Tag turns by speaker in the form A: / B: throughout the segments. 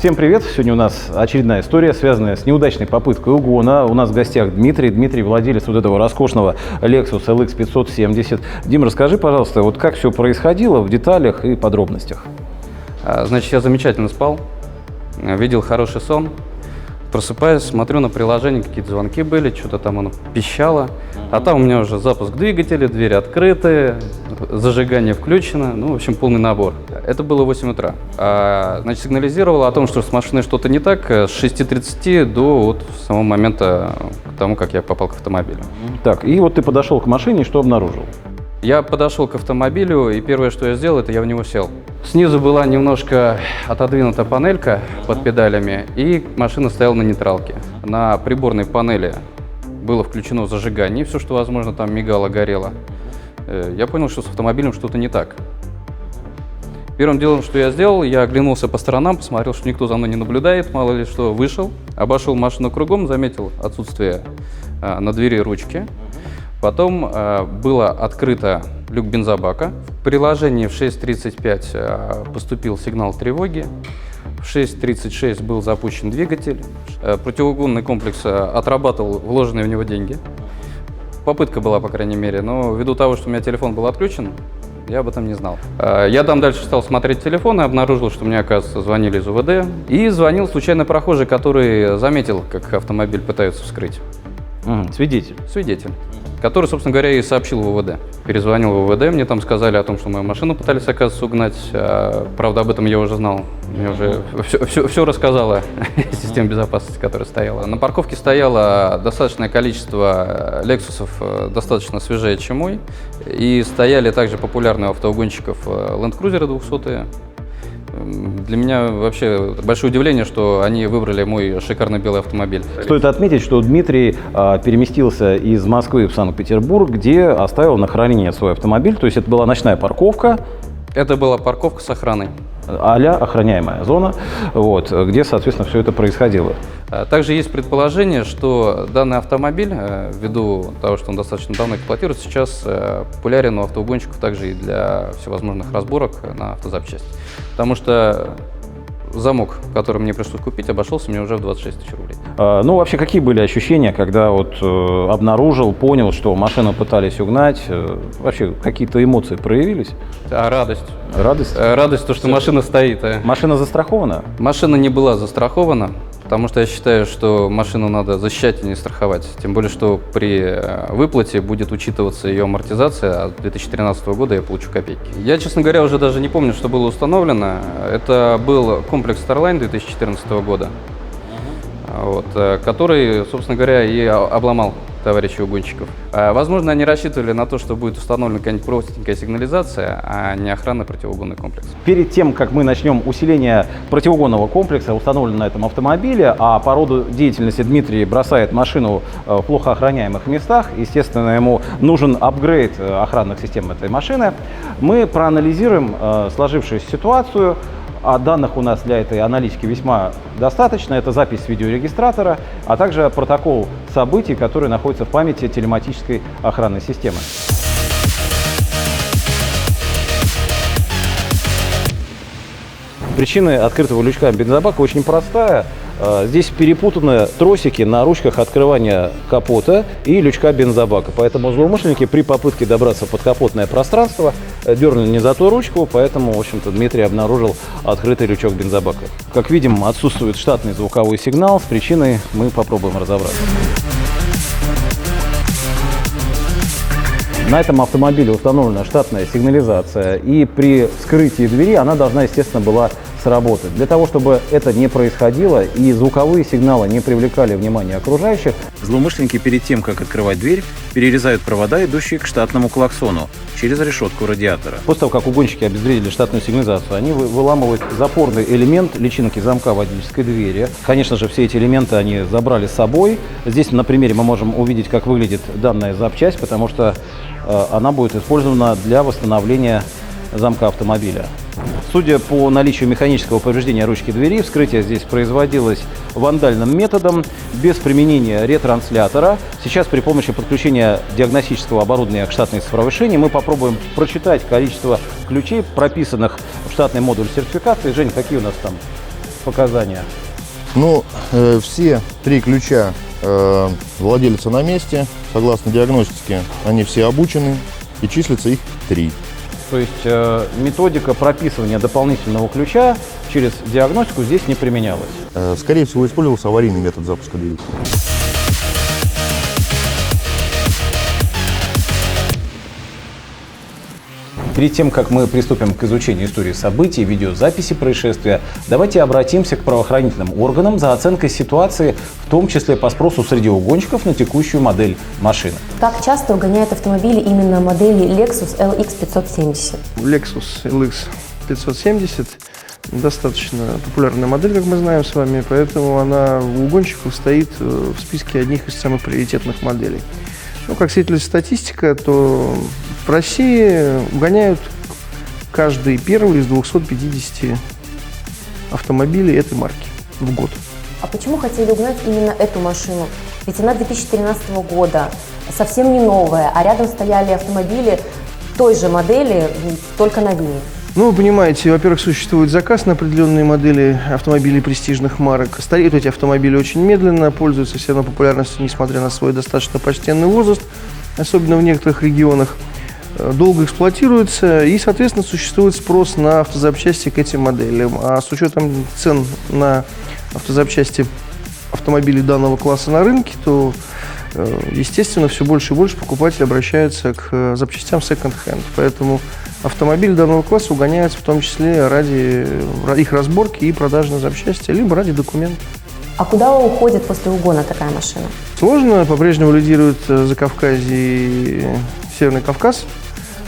A: Всем привет! Сегодня у нас очередная история, связанная с неудачной попыткой угона. У нас в гостях Дмитрий. Дмитрий, владелец вот этого роскошного Lexus LX 570. Дим, расскажи, пожалуйста, вот как все происходило в деталях и подробностях.
B: Значит, я замечательно спал, видел хороший сон. Просыпаюсь, смотрю на приложение, какие-то звонки были, что-то там оно пищало. А там у меня уже запуск двигателя, двери открыты, зажигание включено, ну, в общем, полный набор. Это было 8 утра. Значит, сигнализировало о том, что с машиной что-то не так с 6:30 до вот самого момента к тому, как я попал к автомобилю.
A: Так, и вот ты подошел к машине, и что обнаружил?
B: Я подошел к автомобилю, и первое, что я сделал, это я в него сел. Снизу была немножко отодвинута панелька под педалями, и машина стояла на нейтралке. На приборной панели было включено зажигание, все, что возможно, там мигало, горело. Я понял, что с автомобилем что-то не так. Первым делом, что я сделал, я оглянулся по сторонам, посмотрел, что никто за мной не наблюдает, мало ли что, вышел, обошел машину кругом, заметил отсутствие на двери ручки. Потом было открыто люк бензобака. В приложении в 6:35 поступил сигнал тревоги. В 6:36 был запущен двигатель. Противоугонный комплекс отрабатывал вложенные в него деньги. Попытка была, по крайней мере, но ввиду того, что у меня телефон был отключен, я об этом не знал. Я там дальше стал смотреть телефон и обнаружил, что мне, оказывается, звонили из УВД. И звонил случайно прохожий, который заметил, как автомобиль пытаются вскрыть.
A: Свидетель.
B: Свидетель. Который, собственно говоря, и сообщил в УВД. Перезвонил в УВД, мне там сказали о том, что мою машину пытались, оказывается, угнать. Правда, об этом я уже знал. Мне уже все рассказала система безопасности, которая стояла. На парковке стояло достаточное количество Lexus'ов, достаточно свежее, чем мой. И стояли также популярные у автоугонщиков Land Cruiser 200-е. Для меня вообще большое удивление, что они выбрали мой шикарный белый автомобиль.
A: Стоит отметить, что Дмитрий переместился из Москвы в Санкт-Петербург, где оставил на хранение свой автомобиль. То есть это была ночная парковка.
B: Это была парковка с охраной.
A: А-ля охраняемая зона, вот, где, соответственно, все это происходило.
B: Также есть предположение, что данный автомобиль, ввиду того, что он достаточно давно эксплуатируется, сейчас популярен у автоугонщиков также и для всевозможных разборок на автозапчасти. Потому что замок, который мне пришлось купить, обошелся мне уже в 26 тысяч рублей.
A: Ну, вообще, какие были ощущения, когда вот обнаружил, понял, что машину пытались угнать? Вообще, какие-то эмоции проявились?
B: Радость.
A: Радость?
B: Радость, то, что машина стоит.
A: Машина застрахована?
B: Машина не была застрахована, потому что я считаю, что машину надо защищать и не страховать. Тем более, что при выплате будет учитываться ее амортизация, а с 2013 года я получу копейки. Я, честно говоря, уже даже не помню, что было установлено. Это был комплекс Starline 2014 года, вот, который, собственно говоря, и обломал товарищей угонщиков. Возможно, они рассчитывали на то, что будет установлена какая-нибудь простенькая сигнализация, а не охранный противоугонный комплекс.
A: Перед тем, как мы начнем усиление противоугонного комплекса, установленного на этом автомобиле, а по роду деятельности Дмитрий бросает машину в плохо охраняемых местах, естественно, ему нужен апгрейд охранных систем этой машины, мы проанализируем сложившуюся ситуацию. А данных у нас для этой аналитики весьма достаточно. Это запись с видеорегистратора, а также протокол событий, который находится в памяти телематической охранной системы. Причина открытого лючка бензобака очень простая. Здесь перепутаны тросики на ручках открывания капота и лючка бензобака. Поэтому злоумышленники при попытке добраться под капотное пространство дернули не за ту ручку, поэтому, в общем-то, Дмитрий обнаружил открытый лючок бензобака. Как видим, отсутствует штатный звуковой сигнал. С причиной мы попробуем разобраться. На этом автомобиле установлена штатная сигнализация, и при вскрытии двери она должна, естественно, была сработать. Для того, чтобы это не происходило и звуковые сигналы не привлекали внимание окружающих, злоумышленники перед тем, как открывать дверь, перерезают провода, идущие к штатному клаксону через решетку радиатора. После того, как угонщики обезвредили штатную сигнализацию, они выламывают запорный элемент личинки замка водительской двери. Конечно же, все эти элементы они забрали с собой. Здесь на примере мы можем увидеть, как выглядит данная запчасть, потому что она будет использована для восстановления замка автомобиля. Судя по наличию механического повреждения ручки двери, вскрытие здесь производилось вандальным методом, без применения ретранслятора. Сейчас при помощи подключения диагностического оборудования к штатной цифровой шине мы попробуем прочитать количество ключей, прописанных в штатный модуль сертификации. Жень, какие у нас там показания?
C: Ну, все 3 ключа владельца на месте. Согласно диагностике, они все обучены и числится их 3.
A: То есть методика прописывания дополнительного ключа через диагностику здесь не применялась?
C: Скорее всего, использовался аварийный метод запуска двигателя.
A: Перед тем, как мы приступим к изучению истории событий, видеозаписи происшествия, давайте обратимся к правоохранительным органам за оценкой ситуации, в том числе по спросу среди угонщиков на текущую модель машины.
D: Как часто угоняют автомобили именно модели Lexus LX 570?
E: Lexus LX 570 достаточно популярная модель, как мы знаем с вами, поэтому она у угонщиков стоит в списке одних из самых приоритетных моделей. Ну, как свидетельствует статистика, то в России угоняют каждый первый из 250 автомобилей этой марки в год.
D: А почему хотели угнать именно эту машину? Ведь она 2013 года, совсем не новая, а рядом стояли автомобили той же модели, только новее.
E: Ну, вы понимаете, во-первых, существует заказ на определенные модели автомобилей престижных марок. Стареют эти автомобили очень медленно, пользуются все равно популярностью, несмотря на свой достаточно почтенный возраст, особенно в некоторых регионах. Долго эксплуатируются, и, соответственно, существует спрос на автозапчасти к этим моделям. А с учетом цен на автозапчасти автомобилей данного класса на рынке, то, естественно, все больше и больше покупателей обращаются к запчастям секонд-хенд. Поэтому автомобили данного класса угоняются в том числе ради их разборки и продажи на запчасти, либо ради документов.
D: А куда уходит после угона такая машина?
E: Сложно, по-прежнему лидирует Закавказье и Северный Кавказ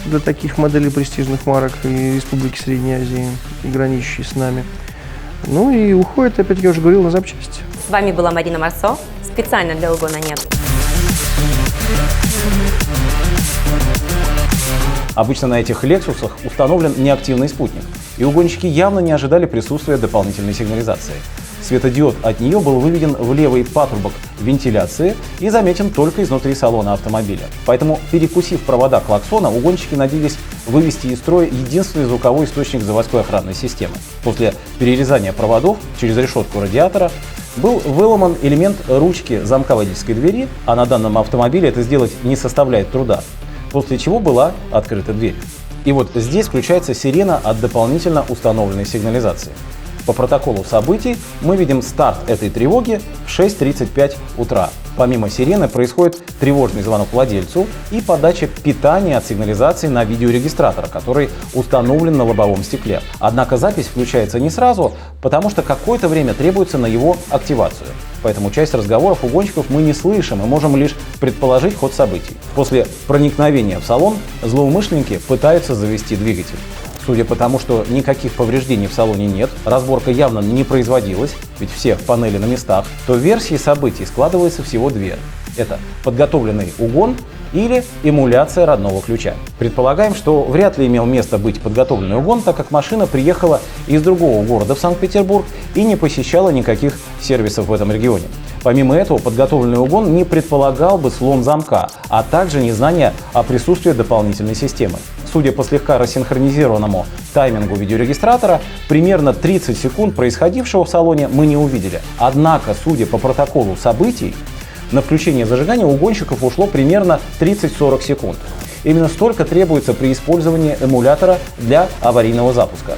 E: для таких моделей престижных марок и Республики Средней Азии, и граничащие с нами. Ну и уходит, опять я уже говорил, на запчасти.
F: С вами была Марина Марсо. Специально для угона нет.
A: Обычно на этих «Лексусах» установлен неактивный спутник, и угонщики явно не ожидали присутствия дополнительной сигнализации. Светодиод от нее был выведен в левый патрубок вентиляции и заметен только изнутри салона автомобиля. Поэтому, перекусив провода клаксона, угонщики надеялись вывести из строя единственный звуковой источник заводской охранной системы. После перерезания проводов через решетку радиатора был выломан элемент ручки замка водительской двери, а на данном автомобиле это сделать не составляет труда, после чего была открыта дверь. И вот здесь включается сирена от дополнительно установленной сигнализации. По протоколу событий мы видим старт этой тревоги в 6:35 утра. Помимо сирены происходит тревожный звонок владельцу и подача питания от сигнализации на видеорегистратор, который установлен на лобовом стекле. Однако запись включается не сразу, потому что какое-то время требуется на его активацию. Поэтому часть разговоров угонщиков мы не слышим и можем лишь предположить ход событий. После проникновения в салон злоумышленники пытаются завести двигатель. Судя по тому, что никаких повреждений в салоне нет, разборка явно не производилась, ведь все панели на местах, то версии событий складывается всего 2. Это подготовленный угон или эмуляция родного ключа. Предполагаем, что вряд ли имел место быть подготовленный угон, так как машина приехала из другого города в Санкт-Петербург и не посещала никаких сервисов в этом регионе. Помимо этого, подготовленный угон не предполагал бы слом замка, а также незнание о присутствии дополнительной системы. Судя по слегка рассинхронизированному таймингу видеорегистратора, примерно 30 секунд происходившего в салоне мы не увидели. Однако, судя по протоколу событий, на включение зажигания у угонщиков ушло примерно 30-40 секунд. Именно столько требуется при использовании эмулятора для аварийного запуска.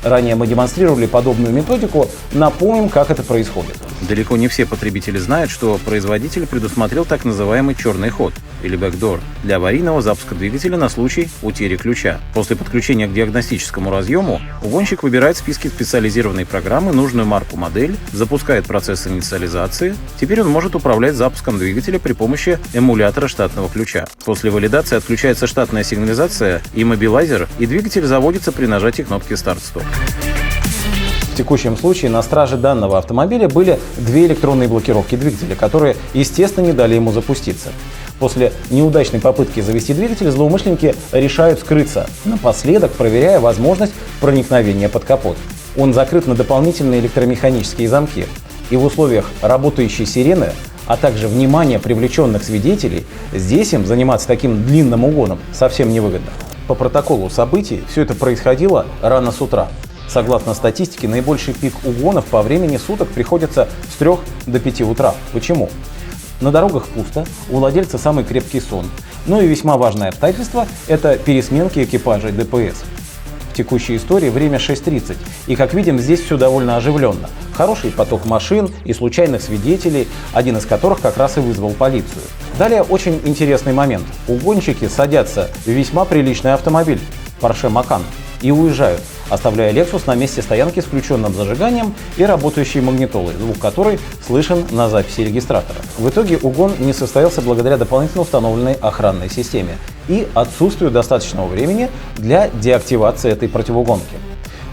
A: Ранее мы демонстрировали подобную методику, напомним, как это происходит. Далеко не все потребители знают, что производитель предусмотрел так называемый черный ход, или backdoor, для аварийного запуска двигателя на случай утери ключа. После подключения к диагностическому разъему угонщик выбирает в списке специализированной программы нужную марку модель, запускает процесс инициализации. Теперь он может управлять запуском двигателя при помощи эмулятора штатного ключа. После валидации отключается штатная сигнализация и мобилайзер, и двигатель заводится при нажатии кнопки «Старт-стоп». В текущем случае на страже данного автомобиля были 2 электронные блокировки двигателя, которые, естественно, не дали ему запуститься. После неудачной попытки завести двигатель злоумышленники решают скрыться, напоследок проверяя возможность проникновения под капот. Он закрыт на дополнительные электромеханические замки, и в условиях работающей сирены, а также внимания привлеченных свидетелей, здесь им заниматься таким длинным угоном совсем невыгодно. По протоколу событий все это происходило рано с утра. Согласно статистике, наибольший пик угонов по времени суток приходится с 3 до 5 утра. Почему? На дорогах пусто, у владельца самый крепкий сон. Ну и весьма важное обстоятельство – это пересменки экипажей ДПС. В текущей истории время 6:30, и, как видим, здесь все довольно оживленно. Хороший поток машин и случайных свидетелей, один из которых как раз и вызвал полицию. Далее очень интересный момент. Угонщики садятся в весьма приличный автомобиль Porsche Macan и уезжают, оставляя Lexus на месте стоянки с включенным зажиганием и работающей магнитолой, звук которой слышен на записи регистратора. В итоге угон не состоялся благодаря дополнительно установленной охранной системе и отсутствию достаточного времени для деактивации этой противоугонки.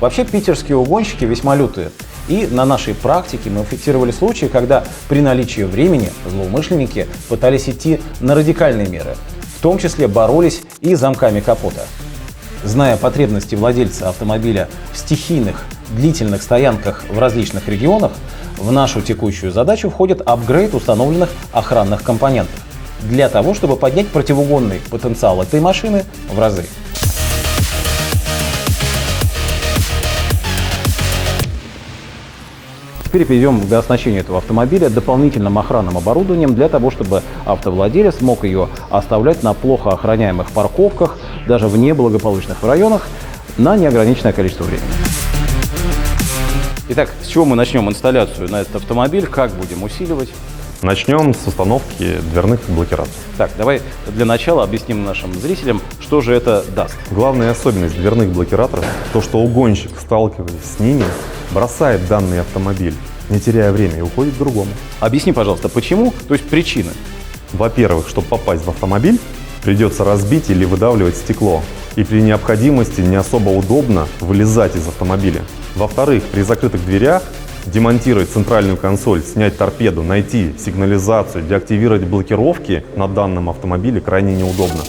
A: Вообще, питерские угонщики весьма лютые. И на нашей практике мы фиксировали случаи, когда при наличии времени злоумышленники пытались идти на радикальные меры, в том числе боролись и замками капота. Зная потребности владельца автомобиля в стихийных, длительных стоянках в различных регионах, в нашу текущую задачу входит апгрейд установленных охранных компонентов для того, чтобы поднять противоугонный потенциал этой машины в разы. Теперь перейдем к оснащению этого автомобиля дополнительным охранным оборудованием для того, чтобы автовладелец мог ее оставлять на плохо охраняемых парковках, даже в неблагополучных районах, на неограниченное количество времени. Итак, с чего мы начнем инсталляцию на этот автомобиль, как будем усиливать?
G: Начнем с установки дверных блокираторов.
A: Так, давай для начала объясним нашим зрителям, что же это даст.
G: Главная особенность дверных блокираторов – то, что угонщик, сталкиваясь с ними, бросает данный автомобиль, не теряя время, и уходит к другому.
A: Объясни, пожалуйста, почему, то есть причины.
G: Во-первых, чтобы попасть в автомобиль, придется разбить или выдавливать стекло. И при необходимости не особо удобно вылезать из автомобиля. Во-вторых, при закрытых дверях демонтировать центральную консоль, снять торпеду, найти сигнализацию, деактивировать блокировки на данном автомобиле крайне неудобно.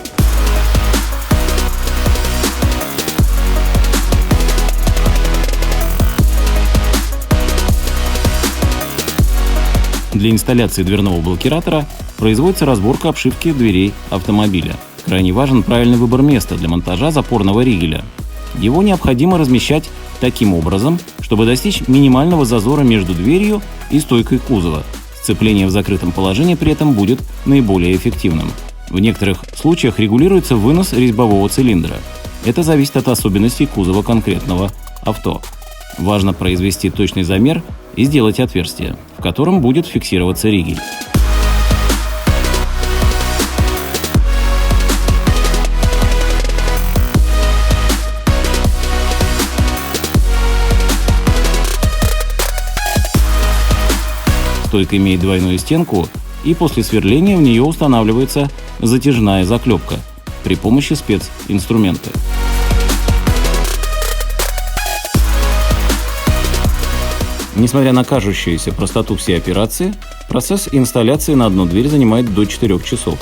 H: Для инсталляции дверного блокиратора производится разборка обшивки дверей автомобиля. Крайне важен правильный выбор места для монтажа запорного ригеля. Его необходимо размещать таким образом, чтобы достичь минимального зазора между дверью и стойкой кузова. Сцепление в закрытом положении при этом будет наиболее эффективным. В некоторых случаях регулируется вынос резьбового цилиндра. Это зависит от особенностей кузова конкретного авто. Важно произвести точный замер и сделать отверстие, в котором будет фиксироваться ригель. Стойка имеет двойную стенку, и после сверления в нее устанавливается затяжная заклепка при помощи специнструмента. Несмотря на кажущуюся простоту всей операции, процесс инсталляции на одну дверь занимает до 4 часов,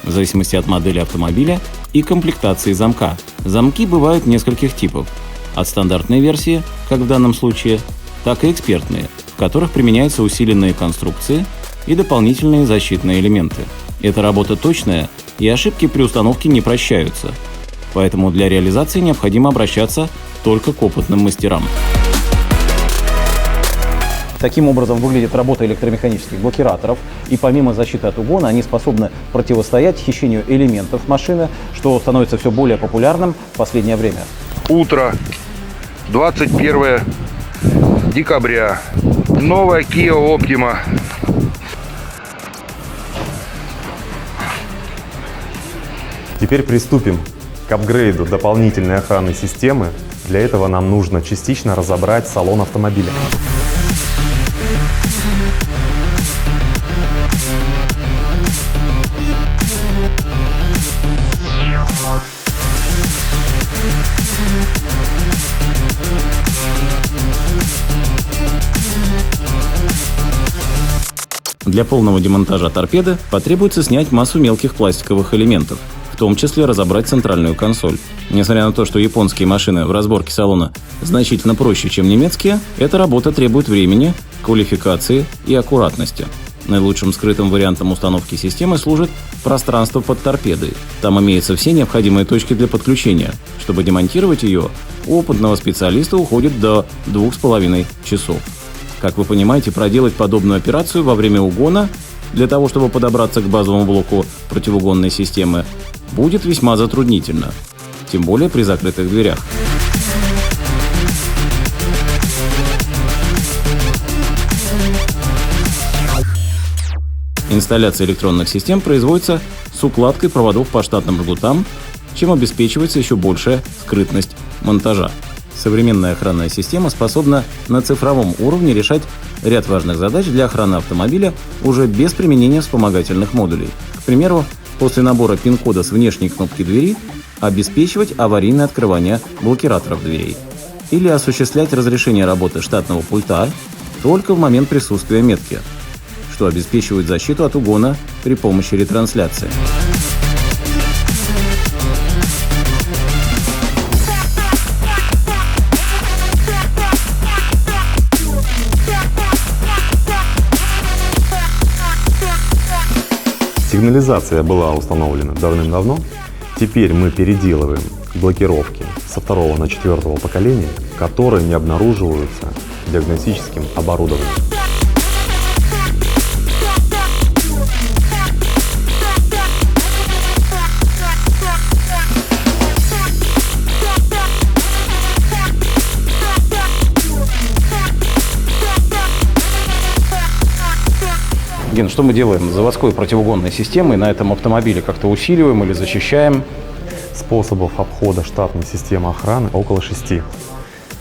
H: в зависимости от модели автомобиля и комплектации замка. Замки бывают нескольких типов, от стандартной версии, как в данном случае, так и экспертные, в которых применяются усиленные конструкции и дополнительные защитные элементы. Эта работа точная, и ошибки при установке не прощаются, поэтому для реализации необходимо обращаться только к опытным мастерам.
A: Таким образом выглядит работа электромеханических блокираторов, и помимо защиты от угона они способны противостоять хищению элементов машины, что становится все более популярным в последнее время.
I: Утро, 21 декабря. Новая Kia Optima.
G: Теперь приступим к апгрейду дополнительной охранной системы. Для этого нам нужно частично разобрать салон автомобиля.
H: Для полного демонтажа торпеды потребуется снять массу мелких пластиковых элементов, в том числе разобрать центральную консоль. Несмотря на то, что японские машины в разборке салона значительно проще, чем немецкие, эта работа требует времени, квалификации и аккуратности. Наилучшим скрытым вариантом установки системы служит пространство под торпедой. Там имеются все необходимые точки для подключения. Чтобы демонтировать ее, у опытного специалиста уходит до 2,5 часов. Как вы понимаете, проделать подобную операцию во время угона для того, чтобы подобраться к базовому блоку противоугонной системы, будет весьма затруднительно, тем более при закрытых дверях. Инсталляция электронных систем производится с укладкой проводов по штатным жгутам, чем обеспечивается еще большая скрытность монтажа. Современная охранная система способна на цифровом уровне решать ряд важных задач для охраны автомобиля уже без применения вспомогательных модулей. К примеру, после набора пин-кода с внешней кнопки двери обеспечивать аварийное открывание блокираторов дверей или осуществлять разрешение работы штатного пульта только в момент присутствия метки, что обеспечивает защиту от угона при помощи ретрансляции.
G: Сигнализация была установлена давным-давно. Теперь мы переделываем блокировки со 2 на 4 поколения, которые не обнаруживаются диагностическим оборудованием.
A: Ген, что мы делаем с заводской противоугонной системой на этом автомобиле? Как-то усиливаем или защищаем?
G: Способов обхода штатной системы охраны около 6.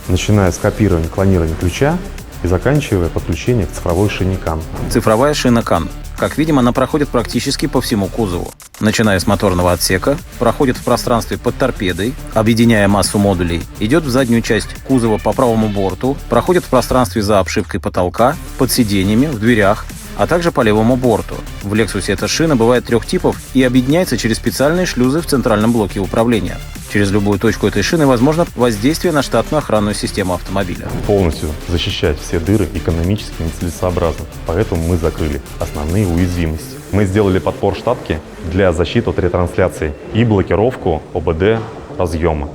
G: Начиная с копирования, клонирования ключа и заканчивая подключением к цифровой шине КАН.
H: Цифровая шина КАН. Как видим, она проходит практически по всему кузову. Начиная с моторного отсека, проходит в пространстве под торпедой, объединяя массу модулей, идет в заднюю часть кузова по правому борту, проходит в пространстве за обшивкой потолка, под сиденьями, в дверях, а также по левому борту. В Lexus эта шина бывает 3 типов и объединяется через специальные шлюзы в центральном блоке управления. Через любую точку этой шины возможно воздействие на штатную охранную систему автомобиля.
G: Полностью защищать все дыры экономически нецелесообразно, поэтому мы закрыли основные уязвимости. Мы сделали подпор штатки для защиты от ретрансляции и блокировку ОБД разъема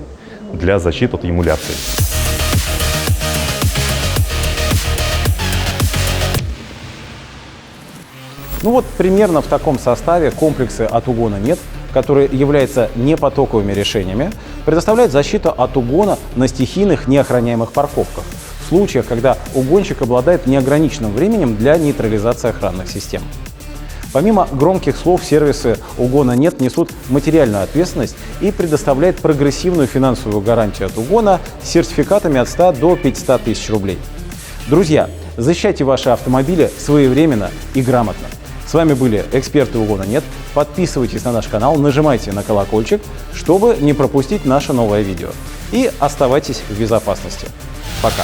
G: для защиты от эмуляции.
A: Ну вот примерно в таком составе комплексы «От угона нет», которые являются непотоковыми решениями, предоставляют защиту от угона на стихийных неохраняемых парковках, в случаях, когда угонщик обладает неограниченным временем для нейтрализации охранных систем. Помимо громких слов, сервисы «Угона нет» несут материальную ответственность и предоставляют прогрессивную финансовую гарантию от угона с сертификатами от 100 до 500 тысяч рублей. Друзья, защищайте ваши автомобили своевременно и грамотно. С вами были эксперты «Угона нет». Подписывайтесь на наш канал, нажимайте на колокольчик, чтобы не пропустить наше новое видео. И оставайтесь в безопасности. Пока.